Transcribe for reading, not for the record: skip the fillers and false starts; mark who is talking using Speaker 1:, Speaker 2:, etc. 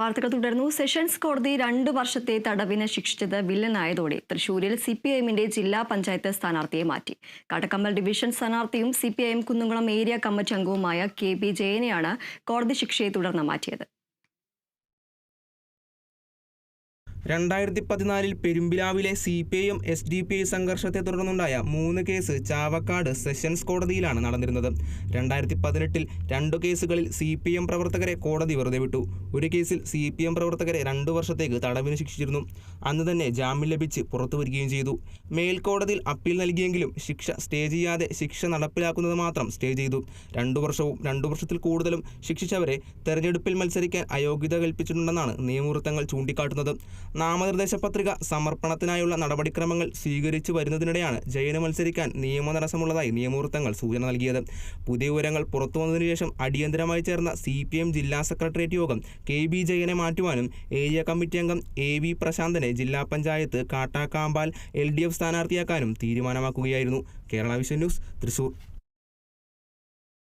Speaker 1: വാർത്തകൾ തുടർന്നു. സെഷൻസ് കോടതി 2 വർഷത്തെ തടവിന് ശിക്ഷിച്ചത് വില്ലനായതോടെ തൃശൂരിൽ CPIMന്റെ ജില്ലാ പഞ്ചായത്ത് സ്ഥാനാർത്ഥിയെ മാറ്റി. കടക്കമ്മൽ ഡിവിഷൻ സ്ഥാനാർത്ഥിയും CPIM കുന്നംകുളം ഏരിയ കമ്മിറ്റി അംഗവുമായ KB ജയനെയാണ് കോടതി ശിക്ഷയെ തുടർന്ന് മാറ്റിയത്.
Speaker 2: 2014 പെരുമ്പിലാവിലെ CPIM SDPI സംഘർഷത്തെ തുടർന്നുണ്ടായ 3 കേസ് ചാവക്കാട് സെഷൻസ് കോടതിയിലാണ് നടന്നിരുന്നത്. 2018 2 കേസുകളിൽ CPIM പ്രവർത്തകരെ കോടതി വെറുതെ വിട്ടു. ഒരു കേസിൽ CPIM പ്രവർത്തകരെ 2 വർഷത്തേക്ക് തടവിന് ശിക്ഷിച്ചിരുന്നു. അന്ന് തന്നെ ജാമ്യം ലഭിച്ച് പുറത്തു വരികയും ചെയ്തു. മേൽക്കോടതിയിൽ അപ്പീൽ നൽകിയെങ്കിലും ശിക്ഷ സ്റ്റേ ചെയ്യാതെ ശിക്ഷ നടപ്പിലാക്കുന്നത് മാത്രം സ്റ്റേ ചെയ്തു. 2 വർഷവും 2 വർഷത്തിൽ കൂടുതലും ശിക്ഷിച്ചവരെ തെരഞ്ഞെടുപ്പിൽ മത്സരിക്കാൻ അയോഗ്യത കൽപ്പിച്ചിട്ടുണ്ടെന്നാണ് നിയമവൃത്തങ്ങൾ ചൂണ്ടിക്കാട്ടുന്നത്. നാമനിർദ്ദേശ പത്രിക സമർപ്പണത്തിനായുള്ള നടപടിക്രമങ്ങൾ സ്വീകരിച്ചു വരുന്നതിനിടെയാണ് ജയന് മത്സരിക്കാൻ നിയമതടസ്സമുള്ളതായി നിയമവൃത്തങ്ങൾ സൂചന നൽകിയത്. പുതിയ വിവരങ്ങൾ പുറത്തുവന്നതിനു ശേഷം അടിയന്തരമായി ചേർന്ന CPIM ജില്ലാ സെക്രട്ടേറിയറ്റ് യോഗം KB ജയനെ മാറ്റുവാനും ഏരിയ കമ്മിറ്റി അംഗം AV പ്രശാന്തനെ ജില്ലാ പഞ്ചായത്ത് കാട്ടാക്കാമ്പാൽ LDF സ്ഥാനാർത്ഥിയാക്കാനും തീരുമാനമാക്കുകയായിരുന്നു. Kerala vision news, Thrissur.